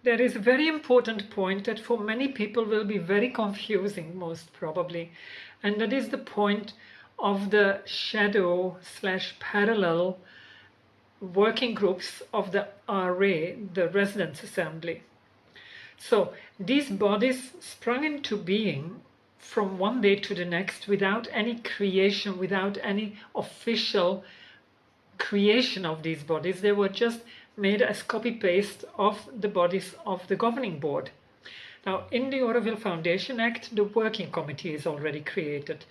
there is a very important point that for many people will be very confusing, most probably, and that is the point of the shadow / parallel working groups of the RA, the Residents' Assembly. So these bodies sprung into being from one day to the next without any creation, without any official creation of these bodies. They were just made as copy-paste of the bodies of the governing board. Now, in the Auroville Foundation Act, the working committee is already created.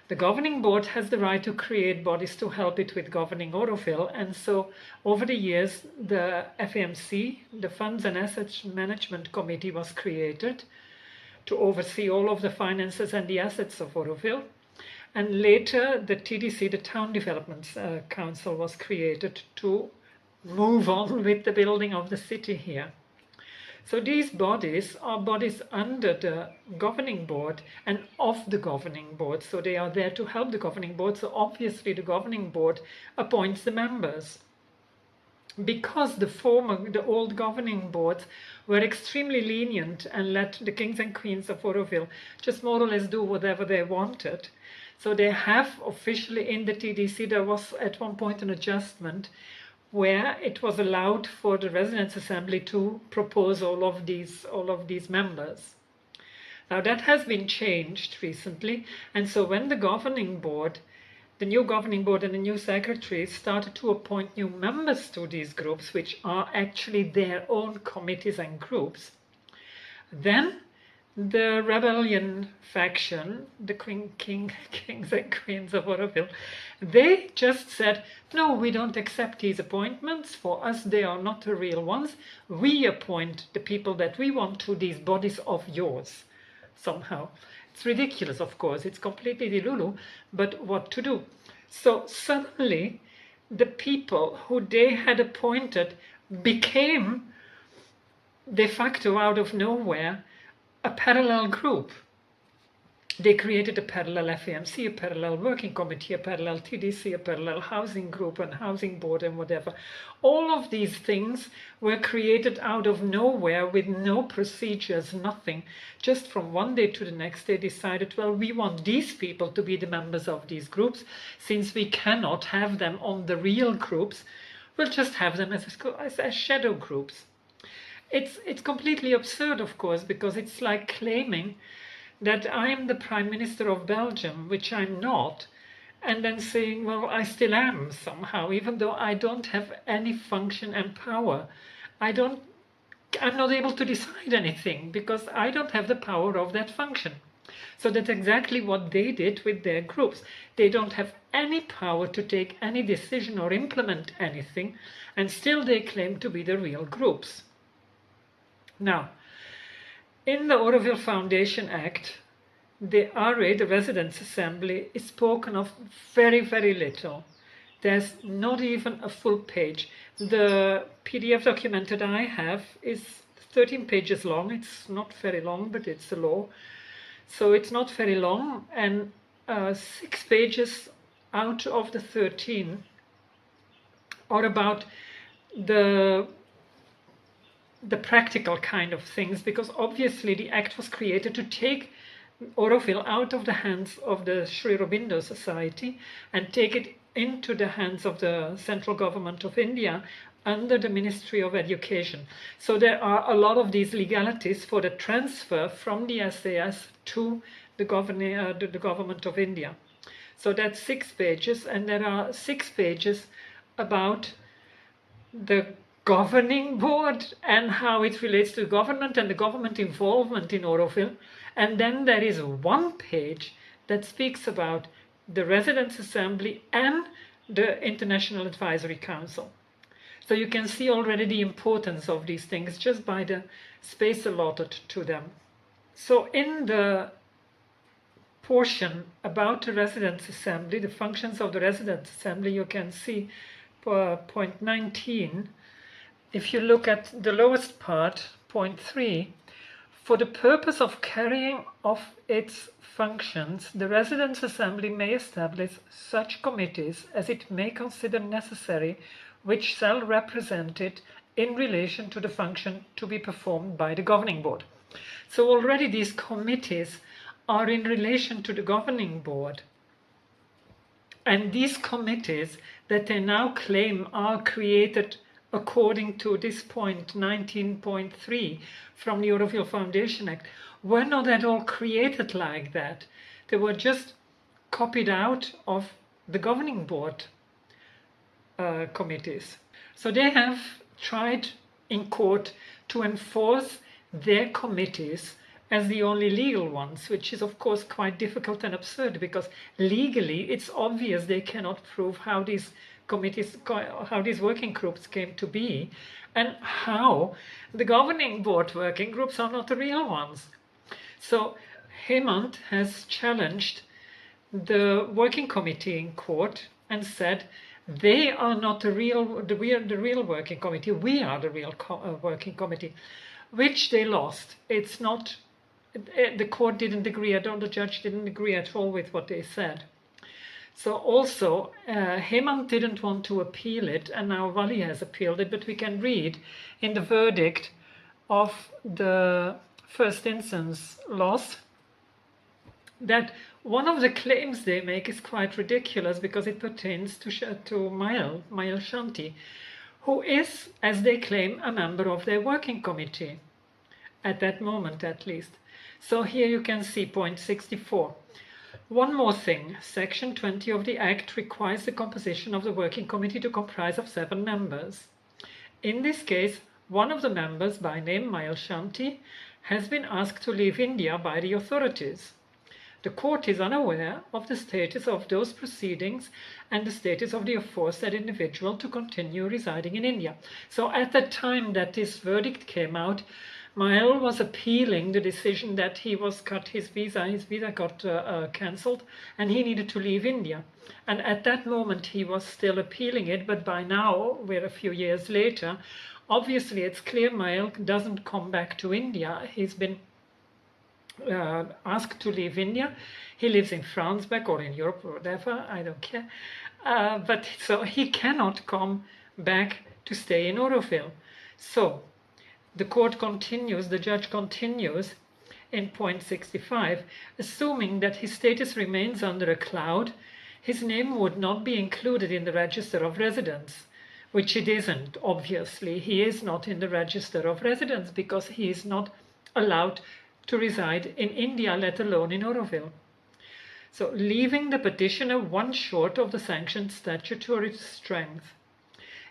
The governing board has the right to create bodies to help it with governing Auroville, and so over the years the FAMC, the Funds and Assets Management Committee, was created to oversee all of the finances and the assets of Auroville. And later the TDC, the Town Development Council, was created to move on with the building of the city here. So these bodies are bodies under the governing board and of the governing board. So they are there to help the governing board. So obviously the governing board appoints the members. Because the old governing boards were extremely lenient and let the kings and queens of Auroville just more or less do whatever they wanted. So they have officially in the TDC, there was at one point an adjustment where it was allowed for the Residents' Assembly to propose all of these members. Now that has been changed recently, and so when the governing board, the new governing board and the new secretaries started to appoint new members to these groups, which are actually their own committees and groups, then the rebellion faction, the kings and queens of Auroville, they just said, no, we don't accept these appointments. For us, they are not the real ones. We appoint the people that we want to these bodies of yours, somehow. It's ridiculous, of course. It's completely delulu, but what to do? So suddenly, the people who they had appointed became, de facto, out of nowhere, a parallel group. They created a parallel FAMC, a parallel working committee, a parallel TDC, a parallel housing group and housing board and whatever. All of these things were created out of nowhere with no procedures, nothing. Just from one day to the next, they decided, well, we want these people to be the members of these groups. Since we cannot have them on the real groups, we'll just have them as shadow groups. It's completely absurd, of course, because it's like claiming that I'm the Prime Minister of Belgium, which I'm not, and then saying, well, I still am somehow, even though I don't have any function and power. I'm not able to decide anything because I don't have the power of that function. So that's exactly what they did with their groups. They don't have any power to take any decision or implement anything, and still they claim to be the real groups. Now, in the Auroville Foundation Act, the RA, the Residents' Assembly, is spoken of very, very little. There's not even a full page. The PDF document that I have is 13 pages long. It's not very long, but it's a law. So it's not very long, and 6 pages out of the 13 are about the practical kind of things, because obviously the act was created to take Auroville out of the hands of the Sri Aurobindo Society and take it into the hands of the central government of India under the Ministry of Education. So there are a lot of these legalities for the transfer from the SAS to the government of India. So that's 6 pages, and there are 6 pages about the governing board and how it relates to government and the government involvement in Auroville. And then there is 1 page that speaks about the Residents' Assembly and the International Advisory Council. So you can see already the importance of these things just by the space allotted to them. So in the portion about the Residents' Assembly, the functions of the Residents' Assembly, you can see point 19. If you look at the lowest part, point 3, for the purpose of carrying off its functions, the Residents' Assembly may establish such committees as it may consider necessary, which shall represent it in relation to the function to be performed by the governing board. So already these committees are in relation to the governing board. And these committees that they now claim are created according to this point 19.3 from the Auroville Foundation Act were not at all created like that. They were just copied out of the governing board committees. So they have tried in court to enforce their committees as the only legal ones, which is of course quite difficult and absurd, because legally it's obvious they cannot prove how these committees, how these working groups came to be, and how the governing board working groups are not the real ones. So Hemant has challenged the working committee in court and said they are not the real working committee. We are the real working committee, which they lost. It's not. The court didn't agree. The judge didn't agree at all with what they said. So also, Hemant didn't want to appeal it, and now Vali has appealed it. But we can read in the verdict of the first instance loss that one of the claims they make is quite ridiculous, because it pertains to Mayal Shanti, who is, as they claim, a member of their working committee, at that moment at least. So here you can see point 64. One more thing, section 20 of the Act requires the composition of the working committee to comprise of 7 members. In this case, one of the members, by name Mayal Shanti, has been asked to leave India by the authorities. The court is unaware of the status of those proceedings and the status of the aforesaid individual to continue residing in India. So at the time that this verdict came out, Mayal was appealing the decision that he was cut his visa got cancelled, and he needed to leave India. And at that moment he was still appealing it, but by now, we're a few years later, obviously it's clear Mayal doesn't come back to India. He's been asked to leave India. He lives in France back, or in Europe, or whatever, I don't care. But so he cannot come back to stay in Auroville. So the court continues, the judge continues in point 65, assuming that his status remains under a cloud, his name would not be included in the register of residents, which it isn't, obviously. He is not in the register of residents because he is not allowed to reside in India, let alone in Auroville. So leaving the petitioner one short of the sanctioned statutory strength.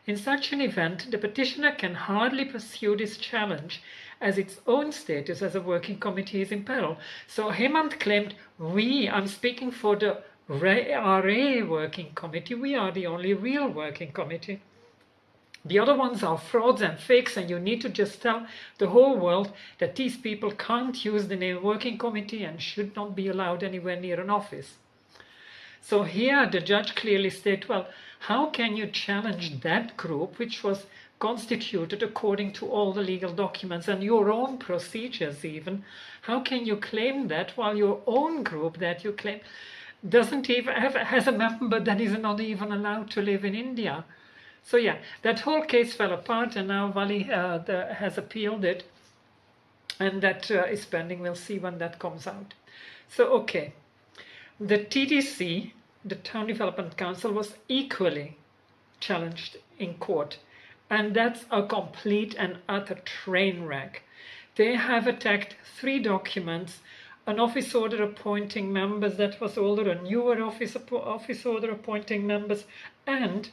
In such an event, the petitioner can hardly pursue this challenge, as its own status as a working committee is in peril. So Hemant claimed, I'm speaking for the RA working committee, we are the only real working committee. The other ones are frauds and fakes, and you need to just tell the whole world that these people can't use the name working committee and should not be allowed anywhere near an office. So here the judge clearly stated, well, how can you challenge that group which was constituted according to all the legal documents and your own procedures even? How can you claim that while your own group that you claim doesn't even has a member that is not even allowed to live in India? So yeah, that whole case fell apart, and now Vali has appealed it, and that is pending. We'll see when that comes out. So okay, the TDC, the Town Development Council, was equally challenged in court, and that's a complete and utter train wreck. They have attacked 3 documents, an office order appointing members that was older, a newer office order appointing members, and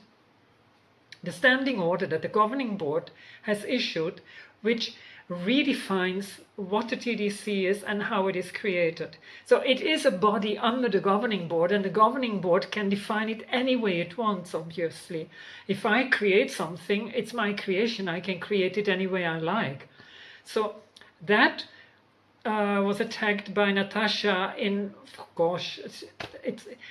the standing order that the governing board has issued, which redefines what the TDC is and how it is created. So it is a body under the governing board, and the governing board can define it any way it wants, obviously. If I create something, it's my creation. I can create it any way I like. So that was attacked by Natasha in,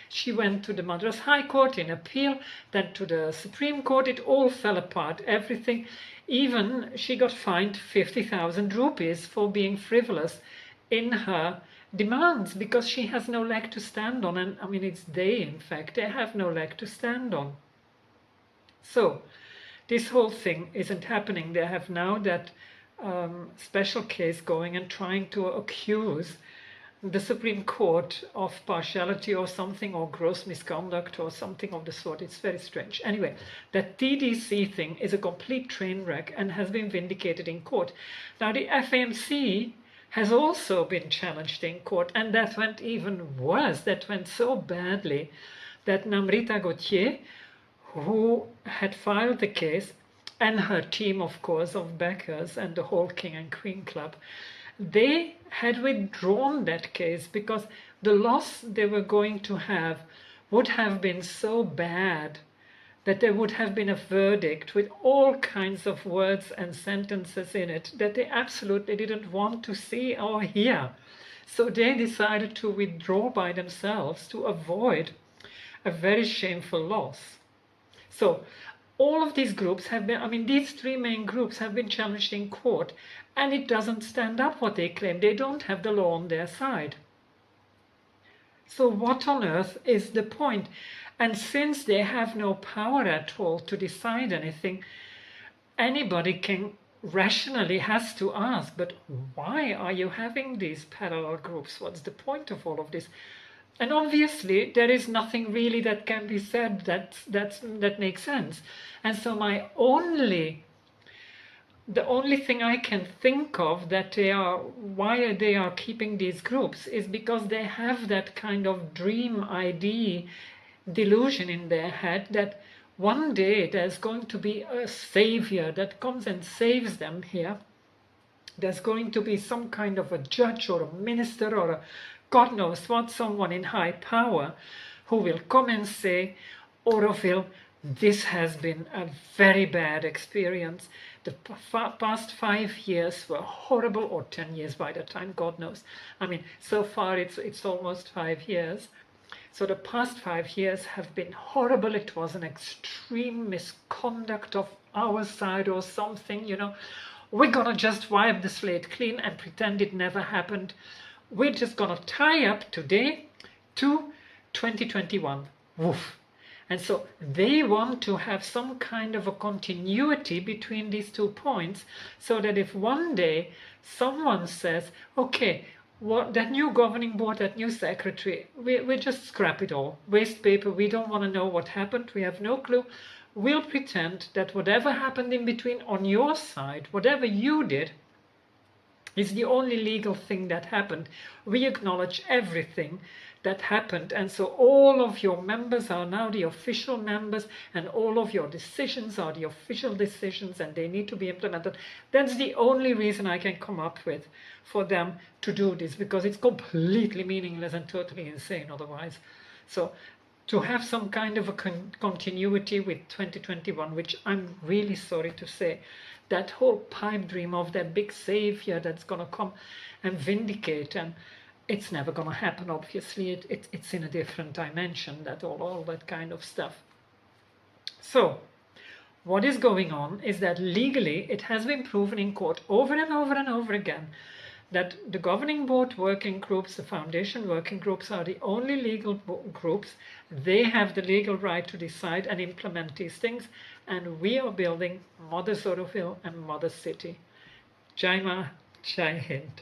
she went to the Madras High Court in appeal, then to the Supreme Court. It all fell apart, everything. Even she got fined 50,000 rupees for being frivolous in her demands, because she has no leg to stand on. And I mean, it's they, in fact, they have no leg to stand on. So this whole thing isn't happening. They have now that special case going and trying to accuse the Supreme Court of partiality or something, or gross misconduct or something of the sort. It's very strange. Anyway, that TDC thing is a complete train wreck and has been vindicated in court. Now the FAMC has also been challenged in court, and that went even worse. That went so badly that Namrita Gauthier, who had filed the case, and her team, of course, of backers and the whole King and Queen Club, they had withdrawn that case because the loss they were going to have would have been so bad that there would have been a verdict with all kinds of words and sentences in it that they absolutely didn't want to see or hear. So they decided to withdraw by themselves to avoid a very shameful loss. So all of these groups have been, I mean, these three main groups have been challenged in court, and it doesn't stand up what they claim. They don't have the law on their side. So what on earth is the point? And since they have no power at all to decide anything, anybody can rationally has to ask, but why are you having these parallel groups? What's the point of all of this? And obviously there is nothing really that can be said that makes sense. And so the only thing I can think of that why they are keeping these groups is because they have that kind of dream idea delusion in their head that one day there's going to be a savior that comes and saves them here. There's going to be some kind of a judge or a minister or a God knows what, someone in high power who will come and say, Auroville, this has been a very bad experience. The past 5 years were horrible, or 10 years by the time, God knows. I mean, so far it's almost 5 years. So the past 5 years have been horrible. It was an extreme misconduct of our side or something, you know. We're gonna just wipe the slate clean and pretend it never happened. We're just gonna tie up today to 2021. Woof. And so they want to have some kind of a continuity between these 2 points, so that if one day someone says, okay, what that new governing board, that new secretary, we just scrap it all, waste paper, we don't want to know what happened, we have no clue, we'll pretend that whatever happened in between on your side, whatever you did, is the only legal thing that happened. We acknowledge everything that happened, and so all of your members are now the official members, and all of your decisions are the official decisions, and they need to be implemented. That's the only reason I can come up with for them to do this, because it's completely meaningless and totally insane otherwise. So to have some kind of a continuity with 2021, which I'm really sorry to say, that whole pipe dream of that big savior that's going to come and vindicate, and it's never going to happen, obviously. It's in a different dimension, that all that kind of stuff. So what is going on is that legally it has been proven in court over and over and over again that the governing board working groups, the foundation working groups, are the only legal groups. They have the legal right to decide and implement these things, and we are building Mother Auroville and Mother City. Jai Ma, Jai Hind.